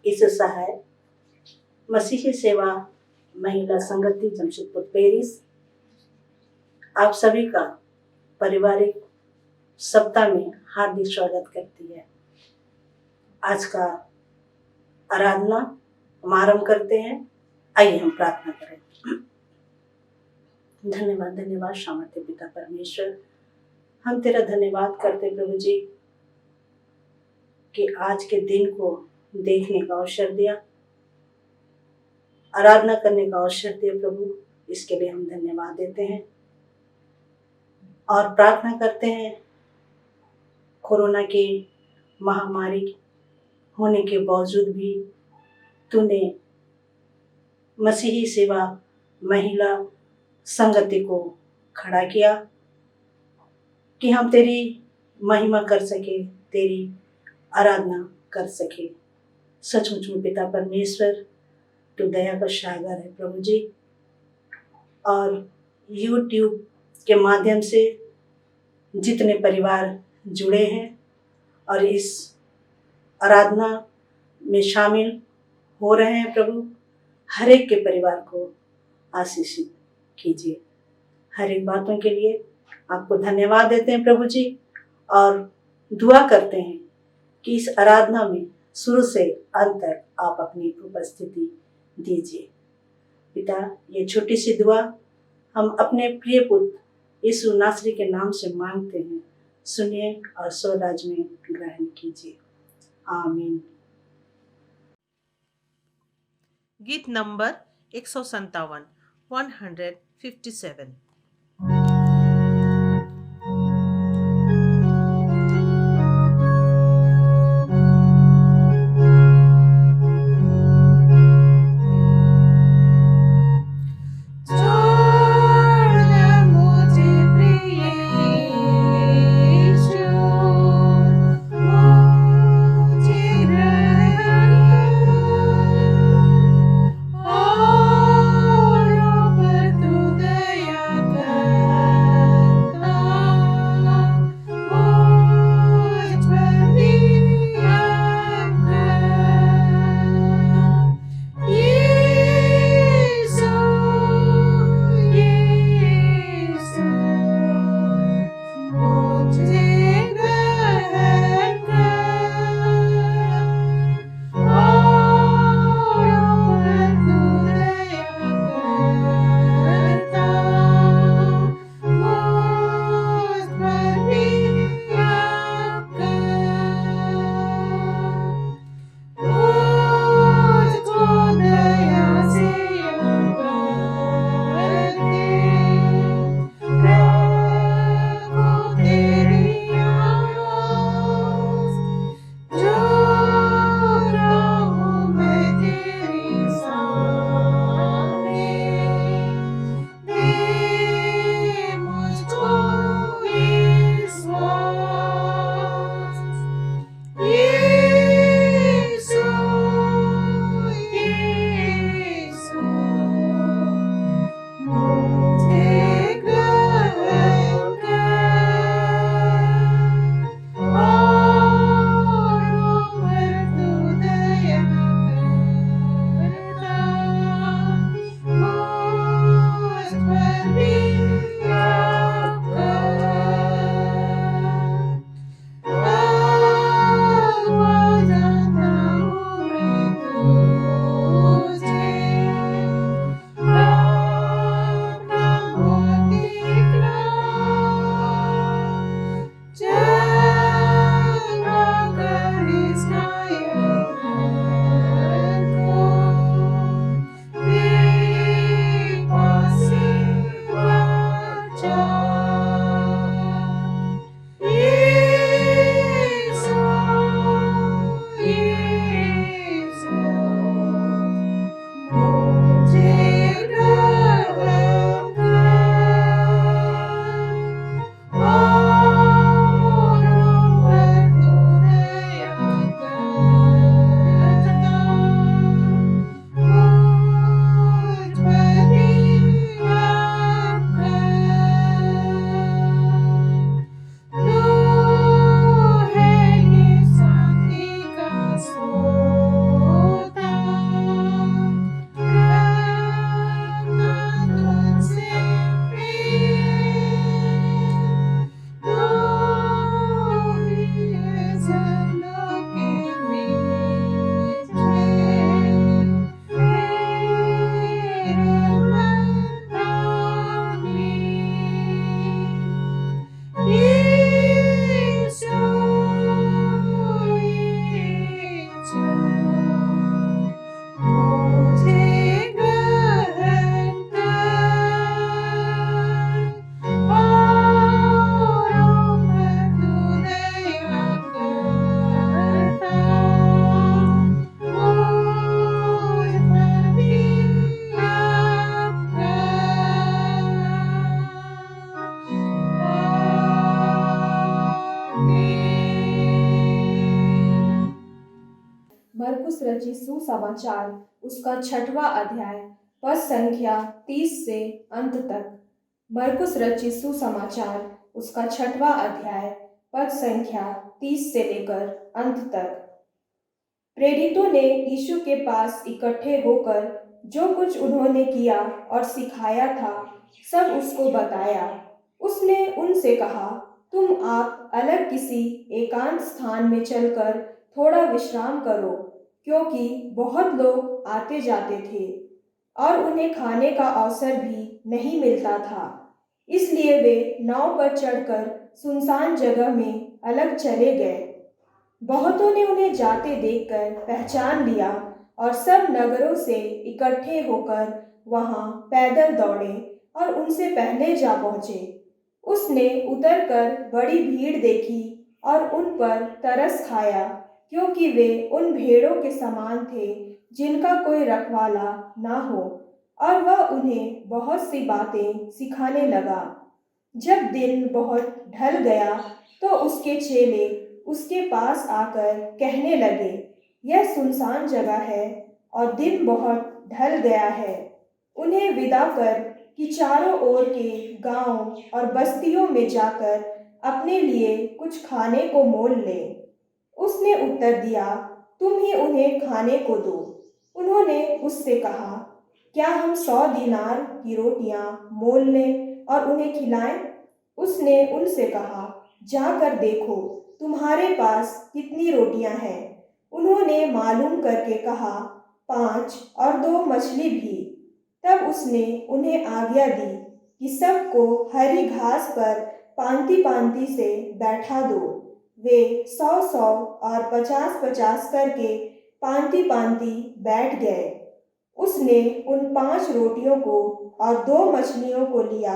इस सहाय मसीही सेवा महिला संगति जमशेदपुर पेरिस आप सभी का पारिवारिक सप्ताह में हार्दिक स्वागत करती है। आज का आराधना हम आरंभ करते हैं। आइए हम प्रार्थना करें। धन्यवाद धन्यवाद सामर्थ्य पिता परमेश्वर, हम तेरा धन्यवाद करते प्रभु जी कि आज के दिन को देखने का अवसर दिया, आराधना करने का अवसर दिया प्रभु, इसके लिए हम धन्यवाद देते हैं और प्रार्थना करते हैं। कोरोना की महामारी होने के बावजूद भी तूने मसीही सेवा महिला संगति को खड़ा किया कि हम तेरी महिमा कर सके, तेरी आराधना कर सके। सचमुच में पिता परमेश्वर तू दया का सागर है प्रभु जी, और YouTube के माध्यम से जितने परिवार जुड़े हैं और इस आराधना में शामिल हो रहे हैं प्रभु, हर एक के परिवार को आशीषित कीजिए। हर एक बातों के लिए आपको धन्यवाद देते हैं प्रभु जी, और दुआ करते हैं कि इस आराधना में शुरू से अंत तक आप अपनी उपस्थिति दीजिए। पिता, ये छोटी सी दुआ हम अपने प्रिय पुत्र यीशु नासरी के नाम से मांगते हैं। सुनिए और स्वराज में ग्रहण कीजिए। आमीन। गीत नंबर 157 157। और मरकुस रचित सुसमाचार उसका 6वां अध्याय पद संख्या 30 से अंत तक। मरकुस रचित सुसमाचार उसका 6वां अध्याय पद संख्या 30 से लेकर अंत तक। प्रेरितों ने यीशु के पास इकट्ठे होकर जो कुछ उन्होंने किया और सिखाया था सब उसको बताया। उसने उनसे कहा, तुम आप अलग किसी एकांत स्थान में चलकर थोड़ा विश्राम करो, क्योंकि बहुत लोग आते जाते थे और उन्हें खाने का अवसर भी नहीं मिलता था। इसलिए वे नाव पर चढ़कर सुनसान जगह में अलग चले गए। बहुतों ने उन्हें जाते देखकर पहचान लिया और सब नगरों से इकट्ठे होकर वहां पैदल दौड़े और उनसे पहले जा पहुंचे। उसने उतरकर बड़ी भीड़ देखी और उन पर तरस खाया, क्योंकि वे उन भेड़ों के समान थे जिनका कोई रखवाला ना हो, और वह उन्हें बहुत सी बातें सिखाने लगा। जब दिन बहुत ढल गया तो उसके चेले उसके पास आकर कहने लगे, यह सुनसान जगह है और दिन बहुत ढल गया है। उन्हें विदा कर कि चारों ओर के गांव और बस्तियों में जाकर अपने लिए कुछ खाने को मोल लें। उसने उत्तर दिया, तुम ही उन्हें खाने को दो। उन्होंने उससे कहा, क्या हम 100 दीनार की रोटियां मोल लें और उन्हें खिलाएं? उसने उनसे कहा, जाकर देखो तुम्हारे पास कितनी रोटियां हैं। उन्होंने मालूम करके कहा, 5 और 2 मछली भी। तब उसने उन्हें आज्ञा दी कि सबको हरी घास पर पांति पांति से बैठा दो। वे 100-100 और 50-50 करके पांति पांति बैठ गए। उसने उन 5 रोटियों को और 2 मछलियों को लिया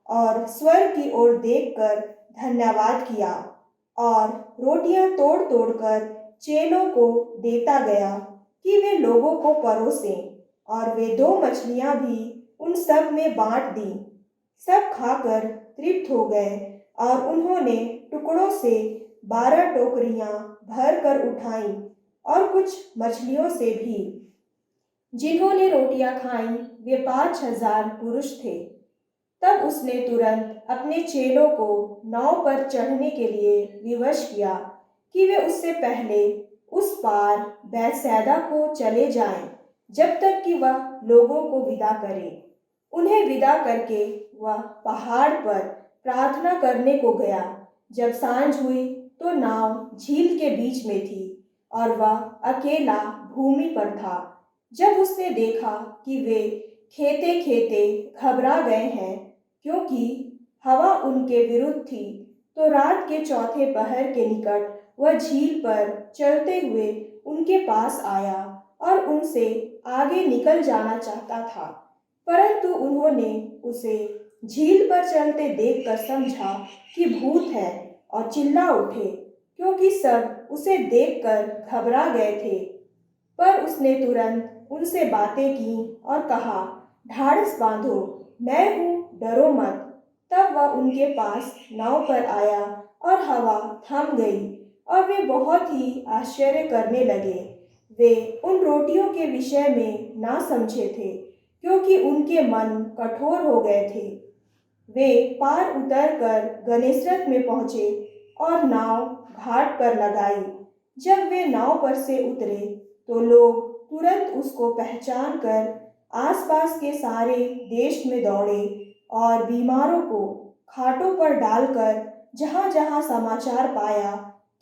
और स्वर्ग की ओर देखकर धन्यवाद किया और रोटियां तोड़ तोड़कर चेलों को देता गया कि वे लोगों को परोसें, और वे 2 मछलियां भी उन सब में बांट दी। सब खाकर तृप्त हो गए और उन्होंने टुकड़ों से 12 टोकरियां भर कर उठाई और कुछ मछलियों से भी। जिन्होंने रोटियां खाई वे 5,000 पुरुष थे। तब उसने तुरंत अपने चेलों को नाव पर चढ़ने के लिए विवश किया कि वे उससे पहले उस पार बैतसैदा को चले जाएं, जब तक कि वह लोगों को विदा करे। उन्हें विदा करके वह पहाड़ पर प्रार्थना करने को गया। जब सांझ हुई तो नाव झील के बीच में थी और वह अकेला भूमि पर था। जब उसने देखा कि वे खेते खेते घबरा गए हैं, क्योंकि हवा उनके विरुद्ध थी, तो रात के चौथे पहर के निकट वह झील पर चलते हुए उनके पास आया और उनसे आगे निकल जाना चाहता था। परंतु उन्होंने उसे झील पर चलते देखकर समझा कि भूत है और चिल्ला उठे, क्योंकि सब उसे देखकर घबरा गए थे। पर उसने तुरंत उनसे बातें की और कहा, ढाढ़स बांधो, मैं हूँ, डरो मत। तब वह उनके पास नाव पर आया और हवा थम गई और वे बहुत ही आश्चर्य करने लगे। वे उन रोटियों के विषय में ना समझे थे, क्योंकि उनके मन कठोर हो गए थे। वे पार उतरकर गनेसरत में पहुँचे और नाव घाट पर लगाई। जब वे नाव पर से उतरे तो लोग तुरंत उसको पहचान कर आसपास के सारे देश में दौड़े और बीमारों को खाटों पर डालकर जहाँ जहाँ समाचार पाया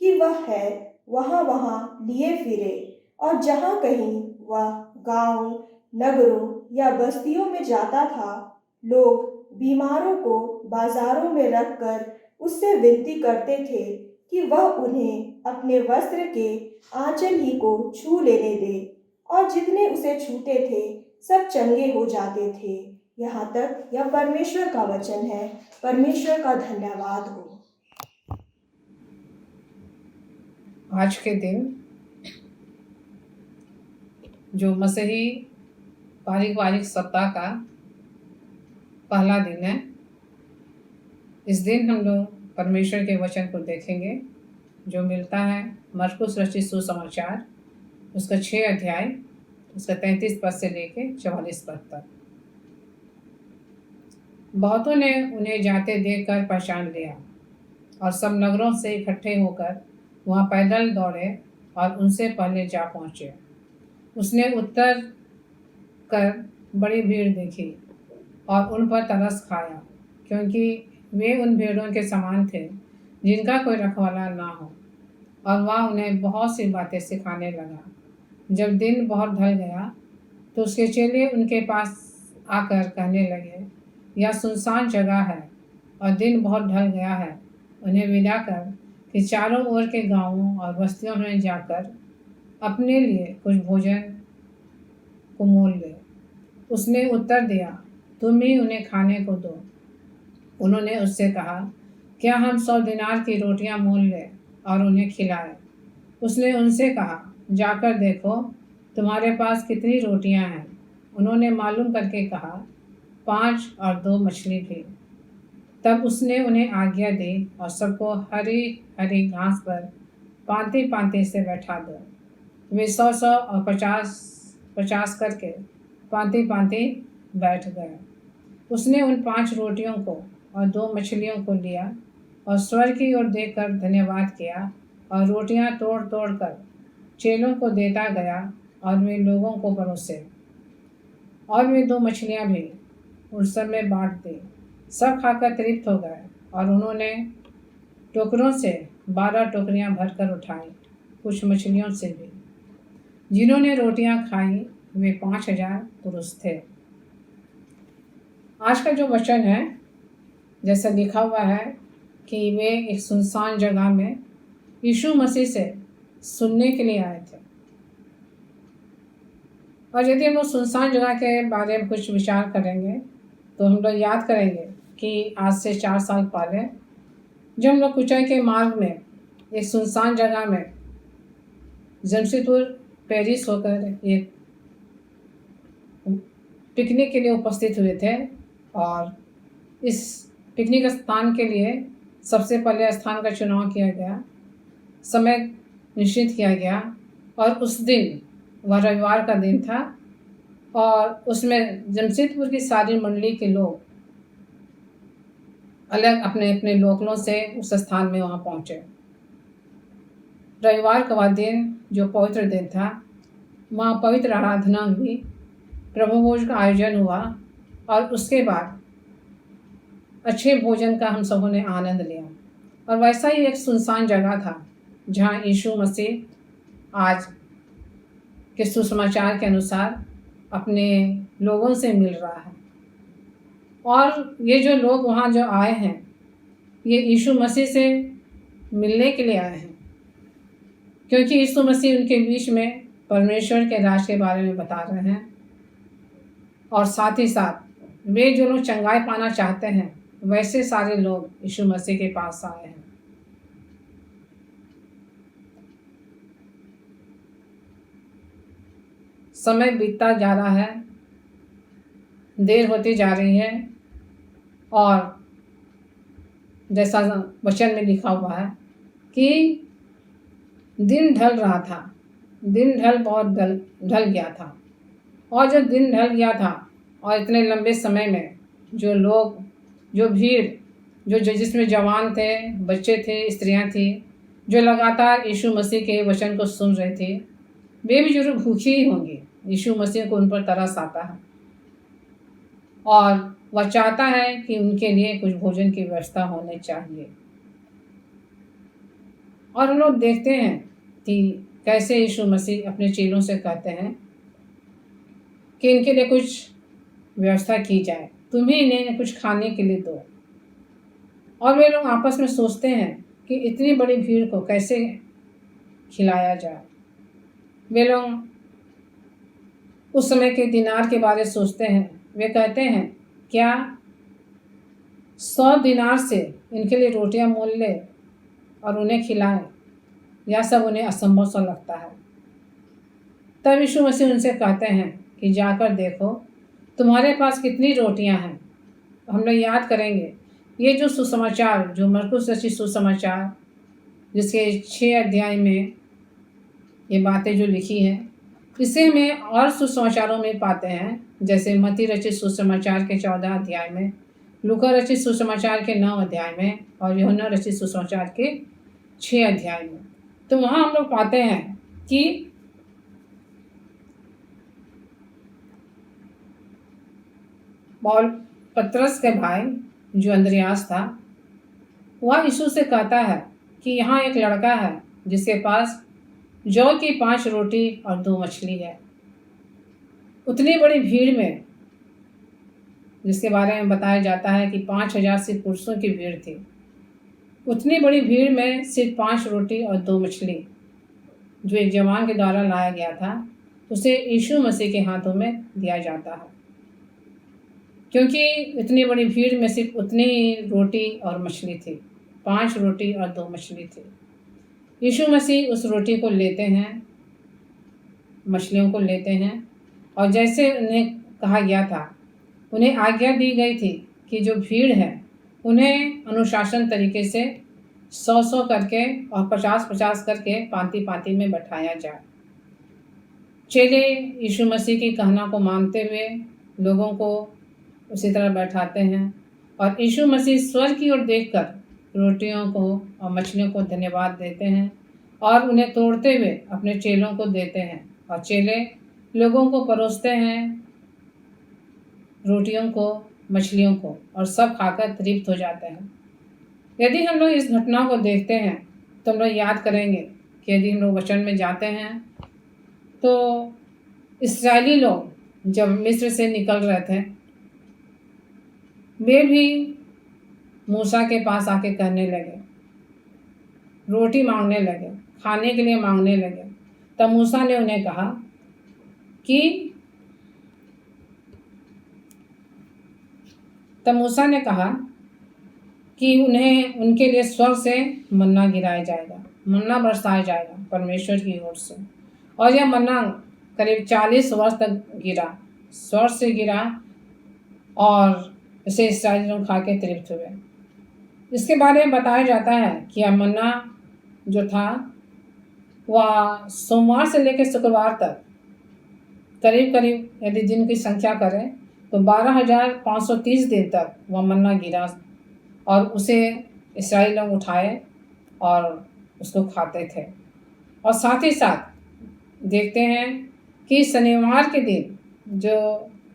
कि वह है, वहाँ वहाँ लिए फिरे, और जहाँ कहीं वह गांव, नगरों या बस्तियों में जाता था, लोग बीमारों को बाजारों में रखकर उससे विनती करते थे कि वह उन्हें अपने वस्त्र के आंचल ही को छू लेने दे, और जितने उसे छूते थे सब चंगे हो जाते थे। यहाँ तक यह परमेश्वर का वचन है। परमेश्वर का धन्यवाद हो। आज के दिन जो मसीही पारिवारिक सप्ताह का पहला दिन है, इस दिन हम लोग परमेश्वर के वचन को देखेंगे जो मिलता है मरकुस रचित सुसमाचार उसका 6 अध्याय, उसका 33 पद से लेके 44 पद तक। बहुतों ने उन्हें जाते देखकर पहचान लिया और सब नगरों से इकट्ठे होकर वहाँ पैदल दौड़े और उनसे पहले जा पहुँचे। उसने उत्तर कर बड़ी भीड़ देखी और उन पर तरस खाया, क्योंकि वे उन भेड़ों के समान थे जिनका कोई रखवाला ना हो, और वह उन्हें बहुत सी बातें सिखाने लगा। जब दिन बहुत ढल गया तो उसके चेले उनके पास आकर कहने लगे, यह सुनसान जगह है और दिन बहुत ढल गया है, उन्हें विदा कर कि चारों ओर के गांवों और बस्तियों में जाकर अपने लिए कुछ भोजन को मोल ले। उसने उत्तर दिया, तुम ही उन्हें खाने को दो। उन्होंने उससे कहा, क्या हम 100 दिनार की रोटियां मोल लें और उन्हें खिलाएं? उसने उनसे कहा, जाकर देखो तुम्हारे पास कितनी रोटियां हैं। उन्होंने मालूम करके कहा, 5 और 2 मछली भी। तब उसने उन्हें आज्ञा दी और सबको हरी हरी घास पर पांति पांति से बैठा दो। वे 100 और 50 करके पांति पांति बैठ गए। उसने उन 5 रोटियों को और 2 मछलियों को लिया और स्वर्ग की ओर देखकर धन्यवाद किया और रोटियां तोड़ तोड़ कर चेलों को देता गया और वे लोगों को परोसे। और वे 2 मछलियां भी उन सब में बांट दी। सब खाकर तृप्त हो गए और उन्होंने टोकरों से 12 टोकरियां भरकर उठाई, कुछ मछलियों से भी। जिन्होंने रोटियां खाई वे 5000 पुरुष थे। आज का जो वचन है, जैसा लिखा हुआ है कि वे एक सुनसान जगह में यीशु मसीह से सुनने के लिए आए थे। और यदि हम लोग सुनसान जगह के बारे में कुछ विचार करेंगे तो हम लोग याद करेंगे कि आज से 4 साल पहले जब हम लोग कुचाई के मार्ग में एक सुनसान जगह में जमशेदपुर पेरिस होकर एक पिकनिक के लिए उपस्थित हुए थे। और इस पिकनिक स्थान के लिए सबसे पहले स्थान का चुनाव किया गया, समय निश्चित किया गया और उस दिन वह रविवार का दिन था और उसमें जमशेदपुर की सारी मंडली के लोग अलग अपने अपने लोकलों से उस स्थान में वहाँ पहुँचे। रविवार का वह दिन जो पवित्र दिन था, वहाँ पवित्र आराधना हुई, प्रभु भोज का आयोजन हुआ और उसके बाद अच्छे भोजन का हम सबों ने आनंद लिया। और वैसा ही एक सुनसान जगह था जहाँ यीशु मसीह आज के सुसमाचार के अनुसार अपने लोगों से मिल रहा है। और ये जो लोग वहाँ जो आए हैं, ये यीशु मसीह से मिलने के लिए आए हैं, क्योंकि यीशु मसीह उनके बीच में परमेश्वर के राज के बारे में बता रहे हैं। और साथ ही साथ वे जो लोग चंगाई पाना चाहते हैं, वैसे सारे लोग यीशु मसीह के पास आए हैं। समय बीतता जा रहा है, देर होती जा रही है और जैसा वचन में लिखा हुआ है कि दिन ढल रहा था, दिन बहुत ढल गया था। और जब दिन ढल गया था और इतने लंबे समय में जो लोग, जो भीड़, जो जिसमें जवान थे, बच्चे थे, स्त्रियां थी, जो लगातार यीशु मसीह के वचन को सुन रहे थे, वे भी जरूर भूखी ही होंगी। यीशु मसीह को उन पर तरस आता है और वह चाहता है कि उनके लिए कुछ भोजन की व्यवस्था होनी चाहिए। और हम लोग देखते हैं कि कैसे यीशु मसीह अपने चेलों से कहते हैं कि इनके लिए कुछ व्यवस्था की जाए, तुम ही इन्हें कुछ खाने के लिए दो। और वे लोग आपस में सोचते हैं कि इतनी बड़ी भीड़ को कैसे खिलाया जाए। वे लोग उस समय के दिनार के बारे में सोचते हैं। वे कहते हैं, क्या 100 दिनार से इनके लिए रोटियां मोल ले और उन्हें खिलाएं? यह सब उन्हें असंभव सा लगता है। तब यीशु मसीह उनसे कहते हैं कि जाकर देखो तुम्हारे पास कितनी रोटियां हैं। हम लोग याद करेंगे ये जो सुसमाचार, जो मरकुस रचित सुसमाचार जिसके 6 अध्याय में ये बातें जो लिखी हैं इसे हमें और सुसमाचारों में पाते हैं, जैसे मत्ती रचित सुसमाचार के 14 अध्याय में, लूका रचित सुसमाचार के 9 अध्याय में और यूहन्ना रचित सुसमाचार के 6 अध्याय में। तो वहाँ हम लोग पाते हैं कि पतरस के भाई जो अंद्रयास था वह यीशु से कहता है कि यहाँ एक लड़का है जिसके पास जौ की 5 रोटी और 2 मछली है। उतनी बड़ी भीड़ में, जिसके बारे में बताया जाता है कि 5000 सिर्फ पुरुषों की भीड़ थी, उतनी बड़ी भीड़ में सिर्फ 5 रोटी और 2 मछली जो एक जवान के द्वारा लाया गया था उसे यीशु मसीह के हाथों में दिया जाता है, क्योंकि इतनी बड़ी भीड़ में सिर्फ उतनी ही रोटी और मछली थी, 5 रोटी और 2 मछली थी। यीशु मसीह उस रोटी को लेते हैं, मछलियों को लेते हैं और जैसे उन्हें कहा गया था, उन्हें आज्ञा दी गई थी कि जो भीड़ है उन्हें अनुशासन तरीके से 100-100 करके और 50-50 करके पांति में बैठाया जाए। चेले यीशु मसीह की कहना को मानते हुए लोगों को उसी तरह बैठाते हैं और यीशु मसीह स्वर्ग की ओर देखकर रोटियों को और मछलियों को धन्यवाद देते हैं और उन्हें तोड़ते हुए अपने चेलों को देते हैं और चेले लोगों को परोसते हैं रोटियों को, मछलियों को, और सब खाकर तृप्त हो जाते हैं। यदि हम लोग इस घटना को देखते हैं तो हम लोग याद करेंगे कि यदि हम लोग वचन में जाते हैं तो इस्राएली लोग जब मिस्र से निकल रहे थे, वे भी मूसा के पास आके कहने लगे, रोटी मांगने लगे, खाने के लिए मांगने लगे। तब मूसा ने उन्हें कहा कि उन्हें उनके लिए स्वर्ग से मन्ना गिराया जाएगा, मन्ना बरसाया जाएगा परमेश्वर की ओर से। और यह मन्ना करीब 40 वर्ष तक गिरा, स्वर्ग से गिरा और इसे इस्राएली लोग खा के तृप्त हुए। इसके बारे में बताया जाता है कि यह मन्ना जो था वह सोमवार से लेकर शुक्रवार तक करीब यदि दिन की संख्या करें तो 12,530 दिन तक वह मन्ना गिरा और उसे इस्राएली लोग उठाए और उसको खाते थे। और साथ ही साथ देखते हैं कि शनिवार के दिन जो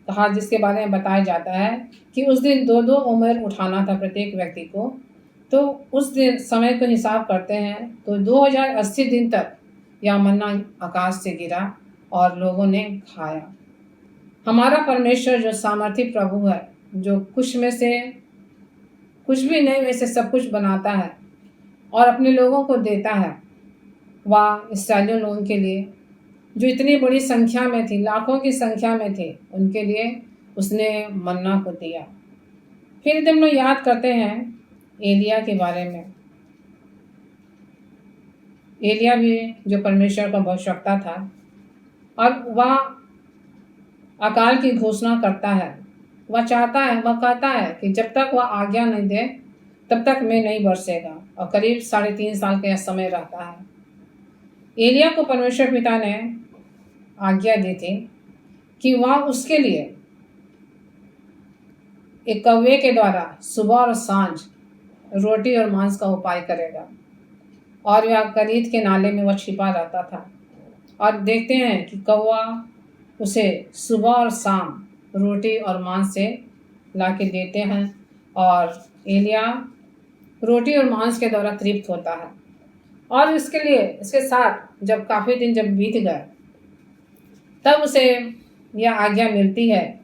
कहा, जिसके बारे में बताया जाता है कि उस दिन 2-2 उमेर उठाना था प्रत्येक व्यक्ति को, तो उस दिन समय को हिसाब करते हैं तो 2080 दिन तक यह मन्ना आकाश से गिरा और लोगों ने खाया। हमारा परमेश्वर जो सामर्थी प्रभु है, जो कुछ में से कुछ भी नहीं में से सब कुछ बनाता है और अपने लोगों को देता है, वह इस्राएलियों लोगों के लिए जो इतनी बड़ी संख्या में थी, लाखों की संख्या में थे, उनके लिए उसने मन्ना को दिया। फिर हम लोग याद करते हैं एलिया के बारे में। एलिया भी जो परमेश्वर का भविष्यवक्ता था और वह अकाल की घोषणा करता है। वह चाहता है, वह कहता है कि जब तक वह आज्ञा नहीं दे तब तक मैं नहीं बरसेगा, और करीब 3.5 साल का समय रहता है। एलिया को परमेश्वर पिता ने आज्ञा दी थी कि वह उसके लिए एक कौवे के द्वारा सुबह और सांझ रोटी और मांस का उपाय करेगा, और वह करीत के नाले में वह छिपा रहता था। और देखते हैं कि कौवा उसे सुबह और शाम रोटी और मांस से ला के देते हैं और एलिया रोटी और मांस के द्वारा तृप्त होता है। और इसके साथ जब काफ़ी दिन जब बीत गए तब उसे यह आज्ञा मिलती है,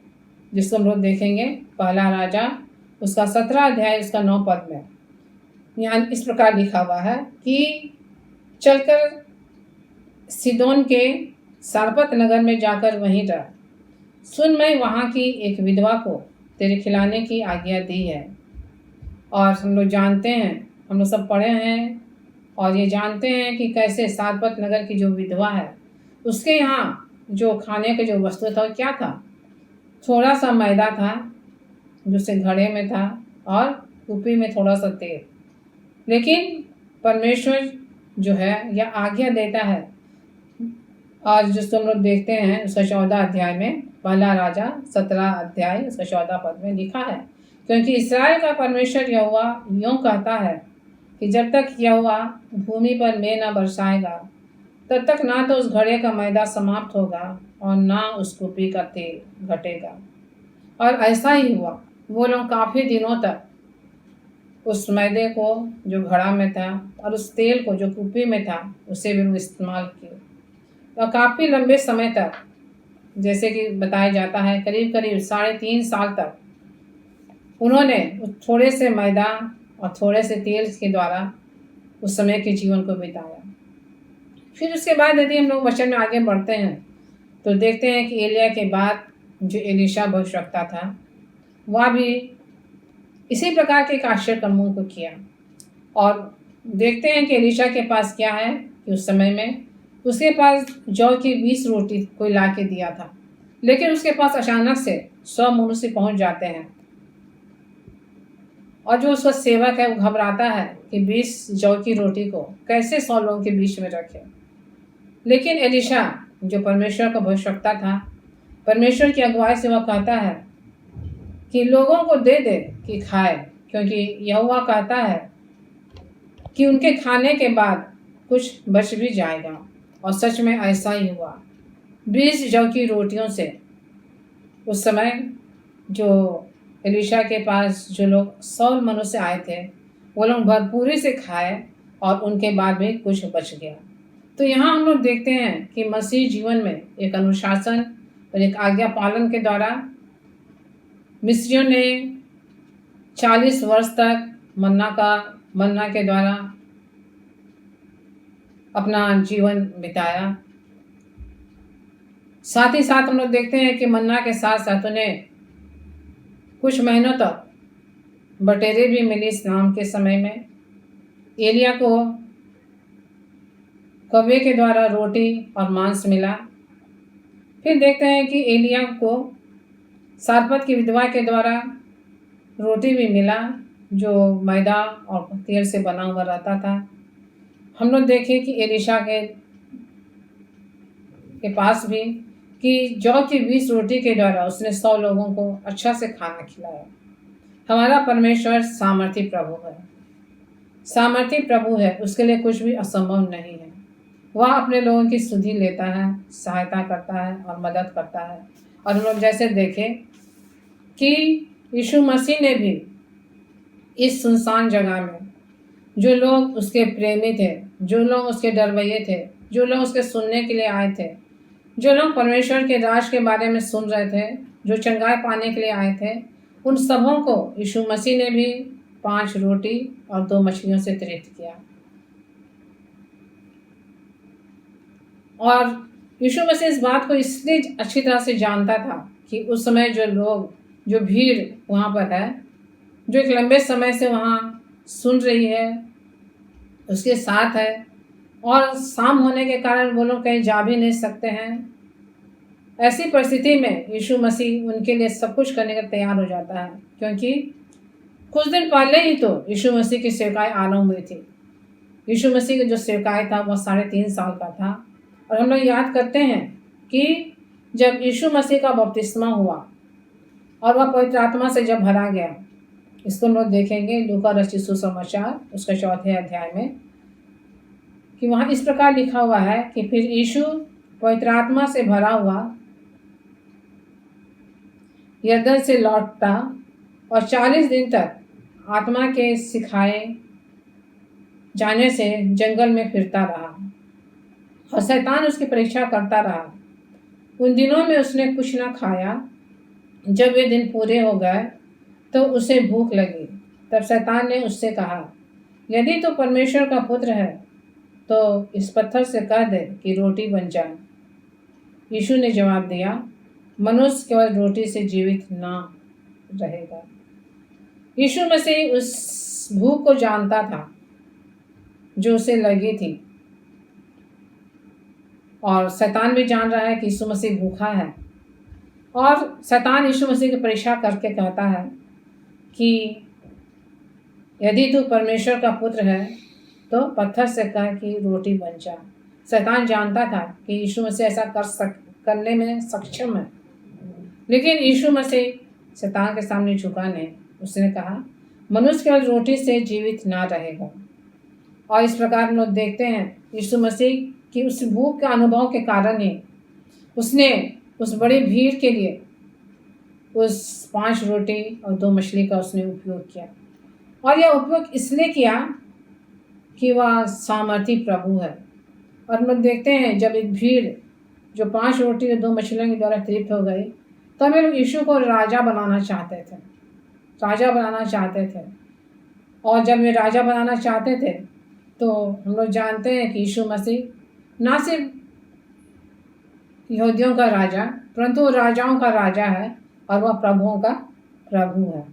जिसको हम लोग देखेंगे पहला राजा उसका 17 अध्याय उसका 9 पद में। यहाँ इस प्रकार लिखा हुआ है कि चलकर सिदोन के सारपत नगर में जाकर वहीं रह, सुन मैं वहाँ की एक विधवा को तेरे खिलाने की आज्ञा दी है। और हम लोग जानते हैं, हम लोग सब पढ़े हैं और ये जानते हैं कि कैसे सारपत नगर की जो विधवा है उसके यहाँ जो खाने के जो वस्तु था वो क्या था, थोड़ा सा मैदा था जो से घड़े में था और कुपी में थोड़ा सा तेल। लेकिन परमेश्वर जो है यह आज्ञा देता है आज जिसको हम लोग देखते हैं उसका 14 अध्याय में, पहला राजा 17 अध्याय उसका 14 पद में लिखा है, क्योंकि इस्राएल का परमेश्वर यहोवा यूँ कहता है कि जब तक यहोवा भूमि पर मेंह न बरसाएगा तब तक ना तो उस घड़े का मैदा समाप्त होगा और ना उस कुप्पी का तेल घटेगा। और ऐसा ही हुआ। वो लोग काफ़ी दिनों तक उस मैदे को जो घड़ा में था और उस तेल को जो कुप्पी में था उसे भी वो इस्तेमाल किए, और काफ़ी लंबे समय तक, जैसे कि बताया जाता है करीब करीब 3.5 साल तक उन्होंने थोड़े से मैदा और थोड़े से तेल के द्वारा उस समय के जीवन को बिताया। फिर उसके बाद यदि हम लोग वचन में आगे बढ़ते हैं तो देखते हैं कि एलिया के बाद जो एलीशा भविष्यवक्ता था वह भी इसी प्रकार के आश्चर्य कर्मों को किया। और देखते हैं कि एलीशा के पास क्या है कि उस समय में उसके पास जौ की 20 रोटी कोई ला के दिया था, लेकिन उसके पास अचानक से 100 मनुष्य पहुंच जाते हैं और जो उसका सेवक है वो घबराता है कि 20 जौ की रोटी को कैसे 100 लोगों के बीच में रखे। लेकिन एलीशा जो परमेश्वर का भविष्यवक्ता था, परमेश्वर की अगुवाई से वह कहता है कि लोगों को दे दे कि खाए, क्योंकि यहोवा कहता है कि उनके खाने के बाद कुछ बच भी जाएगा। और सच में ऐसा ही हुआ। 20 जौ की रोटियों से उस समय जो एलीशा के पास जो लोग 100 मनुष्य आए थे वो लोग भरपूरी से खाए और उनके बाद भी कुछ बच गया। तो यहाँ हम लोग देखते हैं कि मसीह जीवन में एक अनुशासन और एक आज्ञा पालन के द्वारा मिस्रियों ने 40 वर्ष तक मन्ना के द्वारा अपना जीवन बिताया। साथ ही साथ हम लोग देखते हैं कि मन्ना के साथ साथ उन्हें कुछ महीनों तक बटेरे भी मिली स्नान के समय में। एलिया को कौवे के द्वारा रोटी और मांस मिला। फिर देखते हैं कि एलिया को सारपत की विधवा के द्वारा रोटी भी मिला जो मैदा और तेल से बना हुआ रहता था। हम लोग देखें कि एलीशा के पास भी कि जौ की 20 रोटी के द्वारा उसने 100 लोगों को अच्छा से खाना खिलाया। हमारा परमेश्वर सामर्थी प्रभु है, सामर्थी प्रभु है, उसके लिए कुछ भी असंभव नहीं है। वह अपने लोगों की सुधि लेता है, सहायता करता है और मदद करता है। और हम लोग जैसे देखें कि यीशु मसीह ने भी इस सुनसान जगह में जो लोग उसके प्रेमी थे, जो लोग उसके डरवैये थे, जो लोग उसके सुनने के लिए आए थे, जो लोग परमेश्वर के राज के बारे में सुन रहे थे, जो चंगाई पाने के लिए आए थे, उन सबों को यीशु मसीह ने भी 5 रोटी और 2 मछलियों से तृप्त किया। और यीशु मसीह इस बात को इसलिए अच्छी तरह से जानता था कि उस समय जो भीड़ वहाँ पर है, जो एक लंबे समय से वहाँ सुन रही है, उसके साथ है, और शाम होने के कारण वो लोग कहीं जा भी नहीं सकते हैं। ऐसी परिस्थिति में यीशु मसीह उनके लिए सब कुछ करने का तैयार हो जाता है, क्योंकि कुछ दिन पहले ही तो यीशु मसीह की सेवकाई आरंभ हुई थी। यीशु मसीह का जो सेवकाई था वह 3.5 साल का था। और हम लोग याद करते हैं कि जब यीशु मसीह का बपतिस्मा हुआ और वह पवित्र आत्मा से जब भरा गया, इसको हम लोग देखेंगे लूका रचित सुसमाचार उसका 4 अध्याय में, कि वहाँ इस प्रकार लिखा हुआ है कि फिर यीशु पवित्र आत्मा से भरा हुआ यरदन से लौटता और 40 दिन तक आत्मा के सिखाए जाने से जंगल में फिरता रहा और शैतान उसकी परीक्षा करता रहा। उन दिनों में उसने कुछ न खाया। जब वे दिन पूरे हो गए तो उसे भूख लगी। तब शैतान ने उससे कहा, यदि तो परमेश्वर का पुत्र है तो इस पत्थर से कह दे कि रोटी बन जाए। यीशु ने जवाब दिया, मनुष्य केवल रोटी से जीवित ना रहेगा। यीशु मसीह उस भूख को जानता था जो उसे लगी थी, और शैतान भी जान रहा है कि यीशु मसीह भूखा है। और शैतान यीशु मसीह की परीक्षा करके कहता है कि यदि तू परमेश्वर का पुत्र है तो पत्थर से कह कि रोटी बन जा। शैतान जानता था कि यीशु मसीह ऐसा करने में सक्षम है, लेकिन यीशु मसीह शैतान के सामने झुका नहीं। उसने कहा, मनुष्य केवल रोटी से जीवित ना रहेगा। और इस प्रकार हम लोग देखते हैं यीशु मसीह की उस भूख के अनुभव के कारण ही उसने उस बड़ी भीड़ के लिए उस 5 रोटी और 2 मछली का उसने उपयोग किया। और यह उपयोग इसलिए किया कि वह सामर्थी प्रभु है। और हम लोग देखते हैं जब एक भीड़ जो 5 रोटी और 2 मछलियों के द्वारा तृप्त हो गई, तो वे लोग यीशु को राजा बनाना चाहते थे, राजा बनाना चाहते थे। और जब वे राजा बनाना चाहते थे तो हम लोग जानते हैं कि यीशु मसीह ना सिर्फ यहूदियों का राजा, परंतु राजाओं का राजा है और वह प्रभुओं का प्रभु है।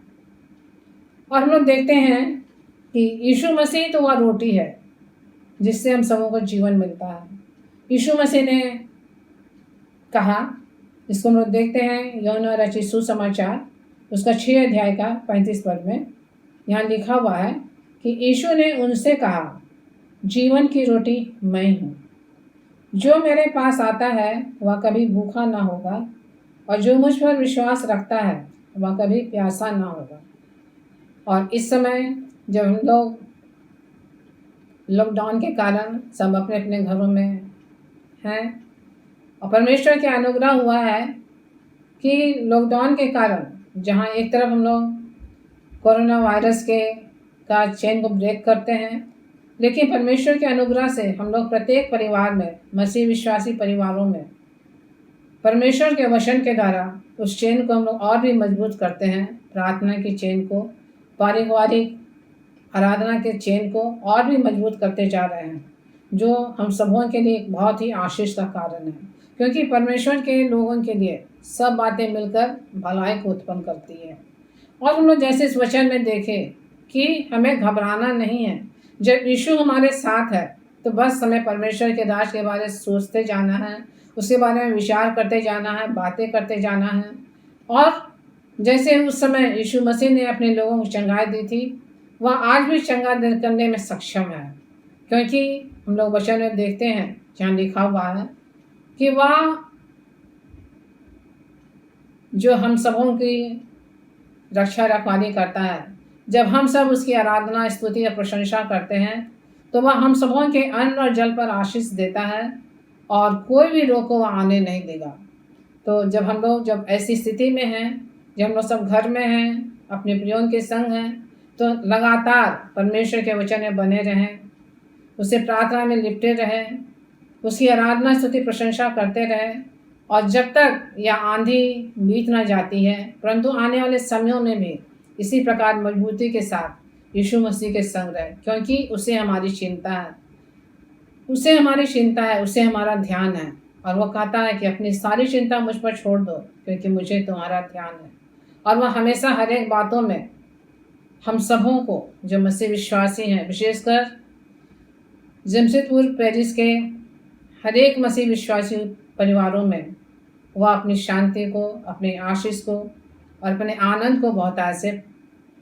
और हम लोग देखते हैं कि यीशु मसीह तो वह रोटी है जिससे हम सबों को जीवन मिलता है। यीशु मसीह ने कहा, इसको हम लोग देखते हैं यूहन्ना रचित सुसमाचार उसका 6 अध्याय का 35 पद में यहाँ लिखा हुआ है कि यीशु ने उनसे कहा, जीवन की रोटी मैं हूँ, जो मेरे पास आता है वह कभी भूखा ना होगा और जो मुझ पर विश्वास रखता है वह कभी प्यासा ना होगा। और इस समय जब हम लोग लॉकडाउन के कारण सब अपने अपने घरों में हैं और परमेश्वर के अनुग्रह हुआ है कि लॉकडाउन के कारण जहाँ एक तरफ हम लोग कोरोना वायरस का चेन को ब्रेक करते हैं, लेकिन परमेश्वर के अनुग्रह से हम लोग प्रत्येक परिवार में, मसीह विश्वासी परिवारों में परमेश्वर के वचन के द्वारा उस चेन को हम लोग और भी मजबूत करते हैं। प्रार्थना की चेन को, पारिवारिक आराधना के चेन को और भी मजबूत करते जा रहे हैं, जो हम सबों के लिए एक बहुत ही आशीष का कारण है, क्योंकि परमेश्वर के लोगों के लिए सब बातें मिलकर भलाई को उत्पन्न करती है। और हम लोग जैसे इस वचन में देखें कि हमें घबराना नहीं है। जब यीशु हमारे साथ है तो बस हमें परमेश्वर के राज के बारे में सोचते जाना है, उसके बारे में विचार करते जाना है, बातें करते जाना है। और जैसे उस समय यीशु मसीह ने अपने लोगों को चंगाई दी थी, वह आज भी चंगा करने में सक्षम है, क्योंकि हम लोग वचन में देखते हैं जहाँ लिखा हुआ है कि वह जो हम सबों की रक्षा रखवाली करता है। जब हम सब उसकी आराधना, स्तुति और प्रशंसा करते हैं तो वह हम सबों के अन्न और जल पर आशीष देता है और कोई भी रोग को वह आने नहीं देगा। तो जब हम लोग जब ऐसी स्थिति में हैं, जब हम लोग सब घर में हैं, अपने प्रियों के संग हैं, तो लगातार परमेश्वर के वचन में बने रहें, उसे प्रार्थना में लिपटे रहें, उसकी आराधना, स्तुति, प्रशंसा करते रहें। और जब तक यह आंधी बीत ना जाती है, परंतु आने वाले समयों में भी इसी प्रकार मजबूती के साथ यीशु मसीह के संग रहे, क्योंकि उसे हमारी चिंता है, उसे हमारी चिंता है, उसे हमारा ध्यान है। और वह कहता है कि अपनी सारी चिंता मुझ पर छोड़ दो, क्योंकि मुझे तुम्हारा ध्यान है। और वह हमेशा हर एक बातों में हम सबों को, जो मसीह विश्वासी हैं, विशेषकर जमशेदपुर पेरिस के हर एक मसीह विश्वासी परिवारों में वह अपनी शांति को, अपने आशीष को और अपने आनंद को बहुत से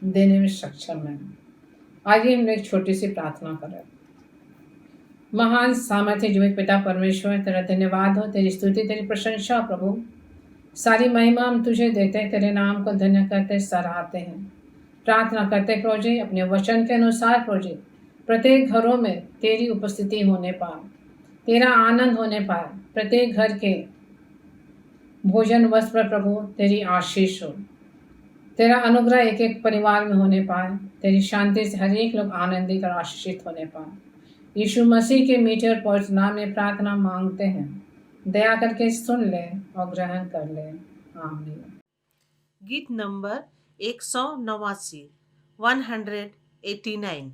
देने में सक्षम है। आइए हम एक छोटी सी प्रार्थना करें। महान सामर्थ्य जीवित पिता परमेश्वर, तेरा धन्यवाद हो, तेरी स्तुति, तेरी प्रशंसा प्रभु, सारी महिमा हम तुझे देते हैं, तेरे नाम को धन्य करते, सराहते हैं। प्रार्थना करते प्रभु जी, अपने वचन के अनुसार प्रभु जी, प्रत्येक घरों में तेरी उपस्थिति होने पाए, तेरा आनंद होने पाए, प्रत्येक घर के भोजन वस्त्र पर प्रभु तेरी आशीष हो, तेरा अनुग्रह एक एक परिवार में होने पाए, तेरी शांति से हर एक लोग आनंदित और आशीषित होने पाए। यीशु मसीह के मीठे और पवित्र नाम में प्रार्थना मांगते हैं, दया करके सुन ले और ग्रहण कर ले, आमीन। गीत नंबर 189 189।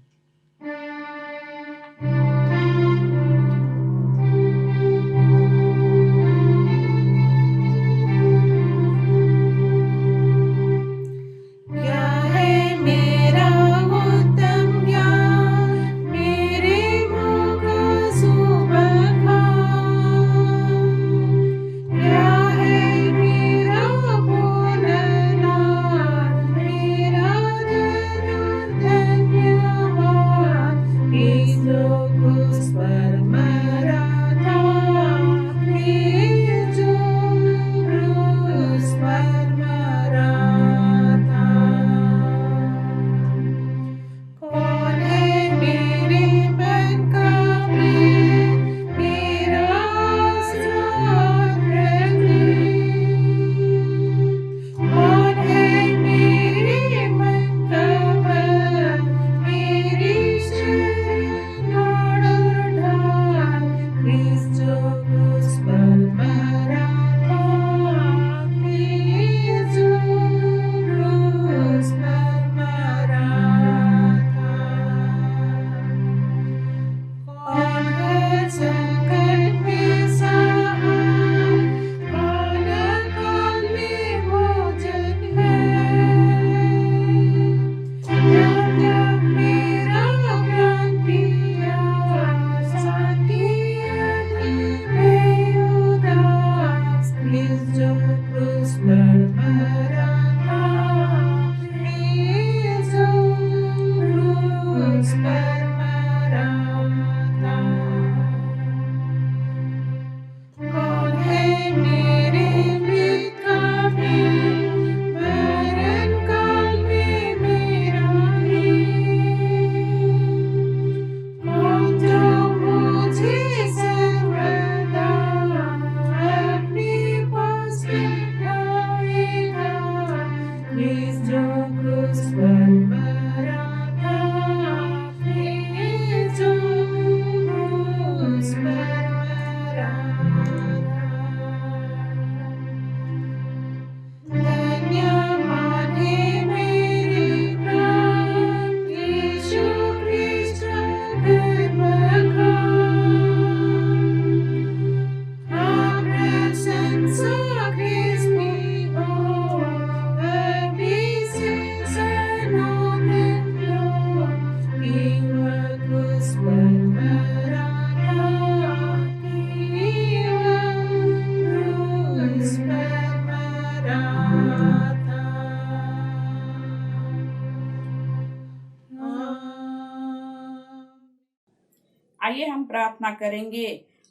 आइए हम प्रार्थना करेंगे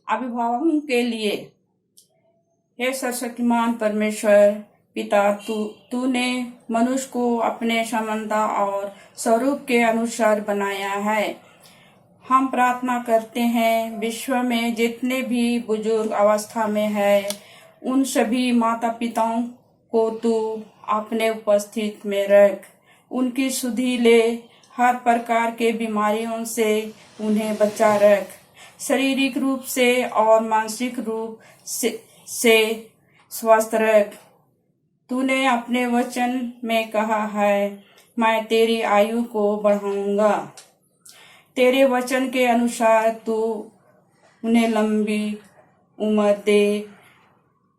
अभिभावकों के लिए। हे सर्वशक्तिमान परमेश्वर पिता, तूने मनुष्य को अपने समानता और स्वरूप के अनुसार बनाया है। हम प्रार्थना करते हैं विश्व में जितने भी बुजुर्ग अवस्था में है, उन सभी माता पिताओं को तू अपने उपस्थित में रख। उनकी सुधि ले, हर प्रकार के बीमारियों से उन्हें बचा रख। शारीरिक रूप से और मानसिक रूप से स्वस्थ रख। तूने अपने वचन में कहा है, मैं तेरी आयु को बढ़ाऊंगा। तेरे वचन के अनुसार तू उन्हें लंबी उम्र दे।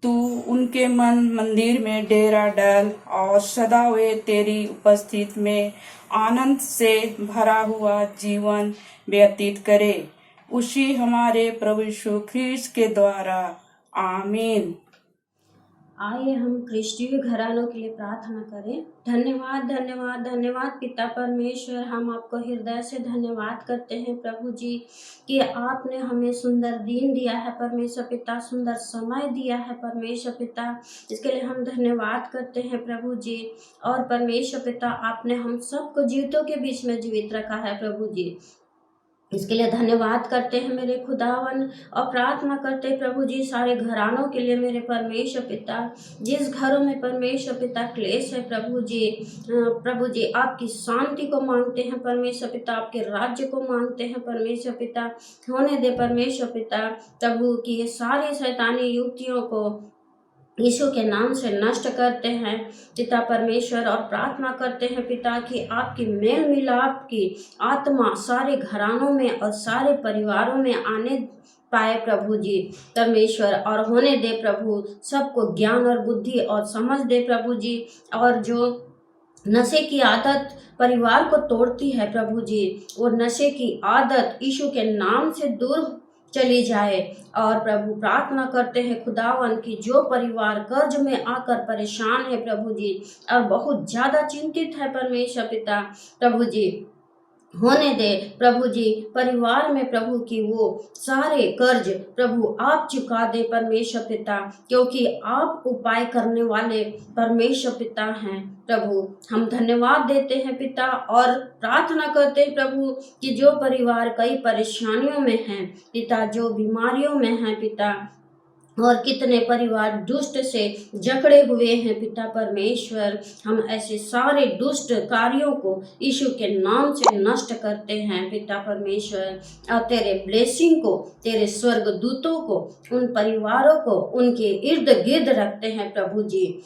तू उनके मंदिर में डेरा डाल और सदा वे तेरी उपस्थिति में आनंद से भरा हुआ जीवन व्यतीत करे। उसी हमारे प्रभु यीशु ख्रीस्त के द्वारा, आमीन। आइए हम ख्रिस्तीय घरानों के लिए प्रार्थना करें। धन्यवाद धन्यवाद धन्यवाद पिता परमेश्वर, हम आपको हृदय से धन्यवाद करते हैं प्रभु जी कि आपने हमें सुंदर दिन दिया है परमेश्वर पिता, सुंदर समय दिया है परमेश्वर पिता। इसके लिए हम धन्यवाद करते हैं प्रभु जी। और परमेश्वर पिता, आपने हम सबको जीवितों के बीच में जीवित रखा है प्रभु जी। इसके लिए धन्यवाद करते हैं मेरे खुदावन, और प्रार्थना करते हैं प्रभु जी सारे घरानों के लिए मेरे परमेश्वर पिता। जिस घरों में परमेश्वर पिता क्लेश है प्रभु जी आपकी शांति को मांगते हैं परमेश्वर पिता, आपके राज्य को मांगते हैं परमेश्वर पिता। होने दे परमेश्वर पिता प्रभु कि ये सारे शैतानी युक्तियों को यीशु के नाम से नष्ट करते हैं पिता परमेश्वर। और प्रार्थना करते हैं पिता कि आपकी मेल मिलाप की आत्मा सारे घरानों में और सारे परिवारों में आने पाए प्रभु जी परमेश्वर, और होने दे प्रभु सबको ज्ञान और बुद्धि और समझ दे प्रभु जी। और जो नशे की आदत परिवार को तोड़ती है प्रभु जी, वो नशे की आदत यीशु के नाम से दूर चली जाए। और प्रभु प्रार्थना करते हैं खुदावन की जो परिवार कर्ज में आकर परेशान है प्रभु जी और बहुत ज़्यादा चिंतित है परमेश्वर पिता प्रभु जी, होने दे प्रभु जी परिवार में प्रभु की वो सारे कर्ज प्रभु आप चुका दे परमेश्वर पिता, क्योंकि आप उपाय करने वाले परमेश्वर पिता हैं प्रभु। हम धन्यवाद देते हैं पिता और प्रार्थना करते हैं प्रभु कि जो परिवार कई परेशानियों में हैं पिता, जो बीमारियों में हैं पिता, और कितने परिवार दुष्ट से जकड़े हुए हैं पिता परमेश्वर, हम ऐसे सारे दुष्ट कार्यों को यीशु के नाम से नष्ट करते हैं पिता परमेश्वर। और तेरे ब्लेसिंग को, तेरे स्वर्ग दूतों को उन परिवारों को उनके इर्द गिर्द रखते हैं प्रभु जी।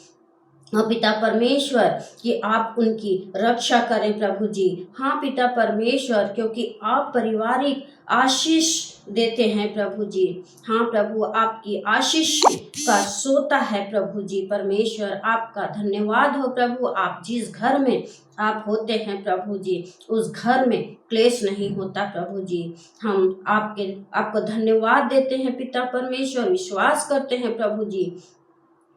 हाँ पिता परमेश्वर कि आप उनकी रक्षा करें प्रभु जी। हाँ पिता परमेश्वर, क्योंकि आप पारिवारिक आशीष देते हैं प्रभु जी। हाँ प्रभु, आपकी आशीष का सोता है प्रभु जी परमेश्वर। आपका धन्यवाद हो प्रभु। आप जिस घर में आप होते हैं प्रभु जी, उस घर में क्लेश नहीं होता प्रभु जी। हम आपको धन्यवाद देते हैं पिता परमेश्वर। विश्वास करते हैं प्रभु जी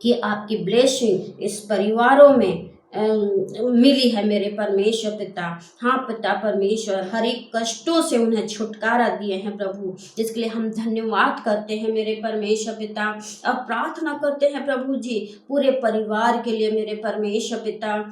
कि आपकी ब्लेसिंग इस परिवारों में मिली है मेरे परमेश्वर पिता। हाँ पिता परमेश्वर, हर एक कष्टों से उन्हें छुटकारा दिए हैं प्रभु, जिसके लिए हम धन्यवाद करते हैं मेरे परमेश्वर पिता। अब प्रार्थना करते हैं प्रभु जी पूरे परिवार के लिए मेरे परमेश्वर पिता।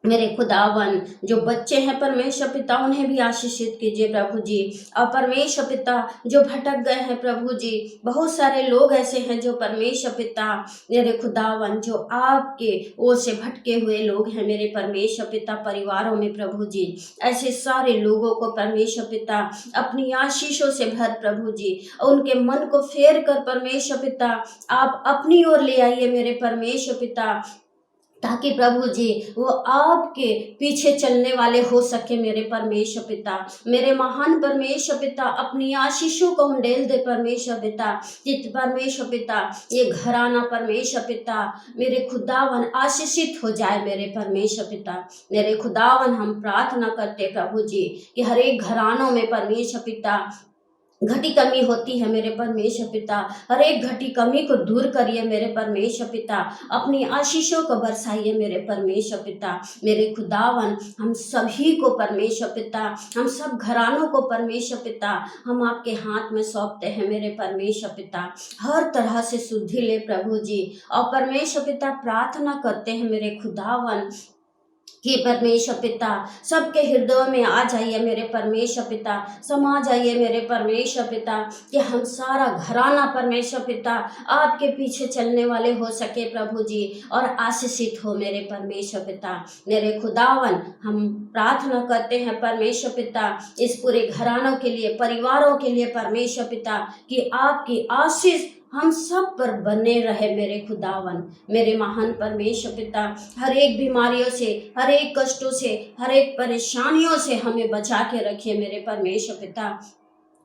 मेरे खुदावन जो बच्चे हैं परमेश्वर पिता, उन्हें भी आशीषित कीजिए प्रभु जी। और परमेश्वर पिता जो भटक गए हैं प्रभु जी, बहुत सारे लोग ऐसे हैं जो परमेश्वर पिता मेरे खुदावन जो आपके ओर से भटके हुए लोग हैं मेरे परमेश्वर पिता परिवारों में प्रभु जी। ऐसे सारे लोगों को परमेश्वर पिता अपनी आशीषों से भर प्रभु जी, और उनके मन को फेर कर परमेश्वर पिता आप अपनी ओर ले आइए मेरे परमेश्वर पिता, ताकि प्रभु जी वो आपके पीछे चलने वाले हो सके मेरे परमेश्वर पिता। मेरे महान परमेश्वर पिता अपनी आशीषों को उंडेल दे परमेश्वर पिता। कि परमेश्वर पिता ये घराना परमेश्वर पिता मेरे खुदावन आशीषित हो जाए मेरे परमेश्वर पिता। मेरे खुदावन हम प्रार्थना करते प्रभु जी कि हर एक घरानों में परमेश्वर पिता घटी कमी होती है मेरे परमेश्वर पिता, हर एक घटी कमी को दूर करिए मेरे परमेश्वर पिता, अपनी आशीषों को बरसाइए मेरे परमेश्वर पिता। मेरे खुदावन हम सभी को परमेश्वर पिता, हम सब घरानों को परमेश्वर पिता हम आपके हाथ में सौंपते हैं मेरे परमेश्वर पिता। हर तरह से शुद्धि ले प्रभु जी, और परमेश्वर पिता प्रार्थना करते हैं मेरे खुदावन कि परमेश्वर पिता सबके हृदयों में आ जाइए मेरे परमेश्वर पिता, समा जाइए मेरे परमेश्वर पिता, कि हम सारा घराना परमेश्वर पिता आपके पीछे चलने वाले हो सके प्रभु जी, और आशीषित हो मेरे परमेश्वर पिता। मेरे खुदावन हम प्रार्थना करते हैं परमेश्वर पिता इस पूरे घरानों के लिए, परिवारों के लिए परमेश्वर पिता, कि आपकी आशीष हम सब पर बने रहे मेरे खुदावन, मेरे महान परमेश्वर पिता। हर एक बीमारियों से, हर एक कष्टों से, हर एक परेशानियों से हमें बचा के रखिए मेरे परमेश्वर पिता।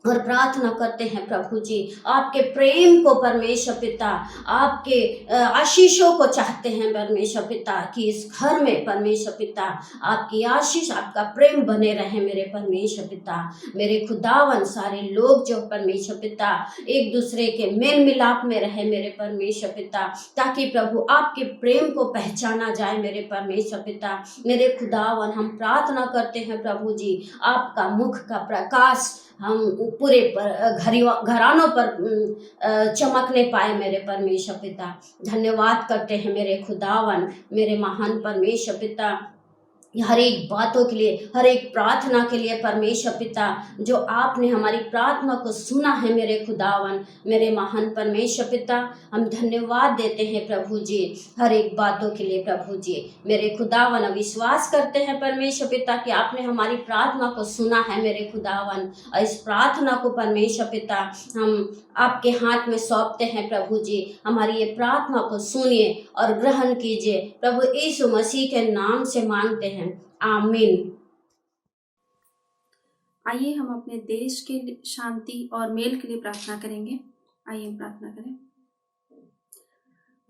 और प्रार्थना करते हैं प्रभु जी आपके प्रेम को परमेश्वर पिता, आपके आशीषों को चाहते हैं परमेश्वर पिता, कि इस घर में परमेश्वर पिता आपकी आशीष, आपका प्रेम बने रहे मेरे परमेश्वर पिता। मेरे खुदावन सारे लोग जो परमेश्वर पिता एक दूसरे के मेल मिलाप में रहे मेरे परमेश्वर पिता, ताकि प्रभु आपके प्रेम को पहचाना जाए मेरे परमेश्वर पिता। मेरे खुदावन हम प्रार्थना करते हैं प्रभु जी आपका मुख का प्रकाश हम पूरे घरानों पर चमकने पाए मेरे परमेश्वर पिता। धन्यवाद करते हैं मेरे खुदावन, मेरे महान परमेश्वर पिता, हर एक बातों के लिए, हर एक प्रार्थना के लिए परमेश्वर पिता, जो आपने हमारी प्रार्थना को सुना है मेरे खुदावन, मेरे महान परमेश्वर पिता। हम धन्यवाद देते हैं प्रभु जी हर एक बातों के लिए प्रभु जी। मेरे खुदावन विश्वास करते हैं परमेश्वर पिता कि आपने हमारी प्रार्थना को सुना है मेरे खुदावन, और इस प्रार्थना को परमेश्वर पिता हम आपके हाथ में सौंपते हैं प्रभु जी। हमारी ये प्रार्थना को सुनिए और ग्रहण कीजिए, प्रभु यीशु मसीह के नाम से मांगते हैं, आमीन। आइए हम अपने देश के शांति और मेल के लिए प्रार्थना करेंगे। आइए हम प्रार्थना करें।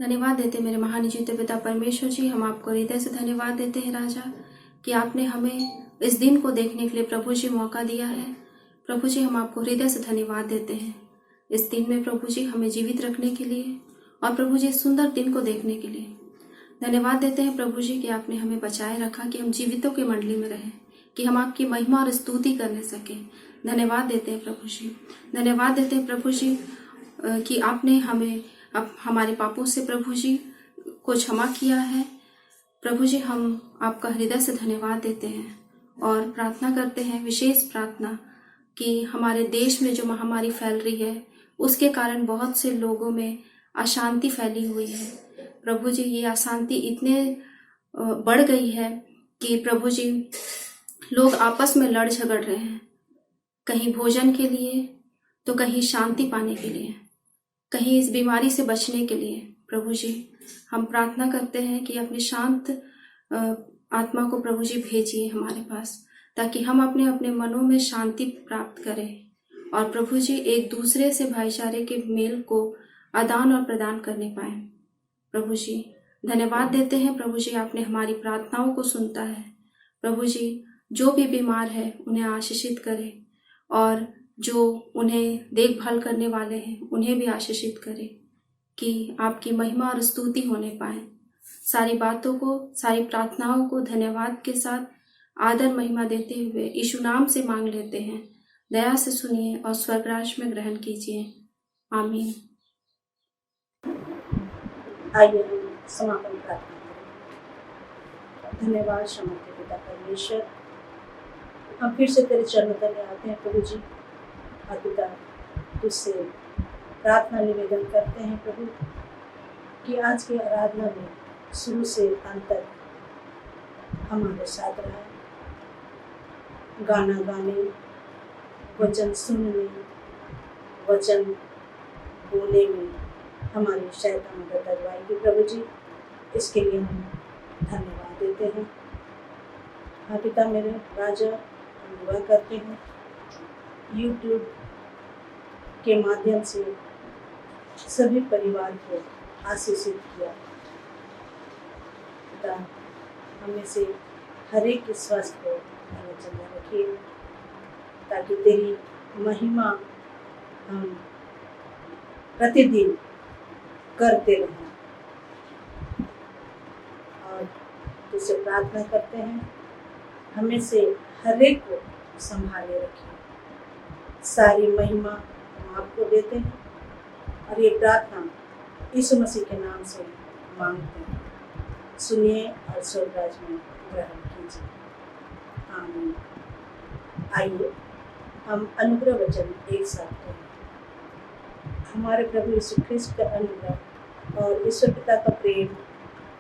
धन्यवाद देते मेरे महान जीते पिता परमेश्वर जी, हम आपको हृदय से धन्यवाद देते हैं राजा, कि आपने हमें इस दिन को देखने के लिए प्रभु जी मौका दिया है। प्रभु जी हम आपको हृदय से धन्यवाद देते हैं इस दिन में प्रभु जी हमें जीवित रखने के लिए, और प्रभु जी इस सुंदर दिन को देखने के लिए धन्यवाद देते हैं प्रभु जी, कि आपने हमें बचाए रखा, कि हम जीवितों की मंडली में रहें, कि हम आपकी महिमा और स्तुति करने सके। धन्यवाद देते हैं प्रभु जी, धन्यवाद देते हैं प्रभु जी, कि आपने हमें अब हमारे पापों से प्रभु जी को क्षमा किया है। प्रभु जी हम आपका हृदय से धन्यवाद देते हैं और प्रार्थना करते हैं, विशेष प्रार्थना, कि हमारे देश में जो महामारी फैल रही है उसके कारण बहुत से लोगों में अशांति फैली हुई है। प्रभु जी ये अशांति इतने बढ़ गई है कि प्रभु जी लोग आपस में लड़ झगड़ रहे हैं, कहीं भोजन के लिए तो कहीं शांति पाने के लिए, कहीं इस बीमारी से बचने के लिए। प्रभु जी हम प्रार्थना करते हैं कि अपनी शांत आत्मा को प्रभु जी भेजिए हमारे पास, ताकि हम अपने अपने मनों में शांति प्राप्त करें, और प्रभु जी एक दूसरे से भाईचारे के मेल को आदान और प्रदान करने पाए। प्रभु जी धन्यवाद देते हैं प्रभु जी, आपने हमारी प्रार्थनाओं को सुनता है। प्रभु जी जो भी बीमार है उन्हें आशीषित करें, और जो उन्हें देखभाल करने वाले हैं उन्हें भी आशीषित करें, कि आपकी महिमा और स्तुति होने पाए। सारी बातों को, सारी प्रार्थनाओं को धन्यवाद के साथ आदर महिमा देते हुए यीशु नाम से मांग लेते हैं। दया से सुनिए और स्वर्गराज में ग्रहण कीजिए, आमीन। आइए हम समापन प्रार्थना करें। धन्यवाद समर्थ पिता परमेश्वर, हम फिर से तेरे चरणों तले आते हैं प्रभु जी, और पिता तुझसे प्रार्थना निवेदन करते हैं प्रभु, कि आज की आराधना में शुरू से अंत तक हमारे साथ रहे। गाना गाने, वचन सुनने, वचन बोलने में हमारी सहायता मदद करवाएगी प्रभु जी, इसके लिए हम धन्यवाद देते हैं। हाँ पिता मेरे राजा, हम दुआ करते हैं यूट्यूब के माध्यम से सभी परिवार को आशीषित किया। पिता हमें से हर एक के स्वास्थ्य को चंगा रखिए, ताकि तेरी महिमा हम प्रतिदिन करते रहें और तुझसे प्रार्थना करते हैं हमें से हर एक को संभाले रखें। सारी महिमा हम आपको देते हैं और ये प्रार्थना यीशु मसीह के नाम से मांगते हैं। सुनिए और स्वर्गराज में ग्रहण कीजिए। आमीन। आइए हम अनुग्रह वचन एक साथ करें। हमारे प्रभु यीशु ख्रिस्त का अनुग्रह और ईश्वर पिता का प्रेम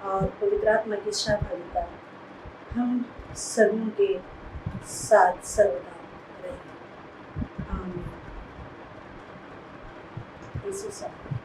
और पवित्र आत्मा की सहभागिता हम सभी के साथ सर्वदा रहे। आमीन। यीशु साहब।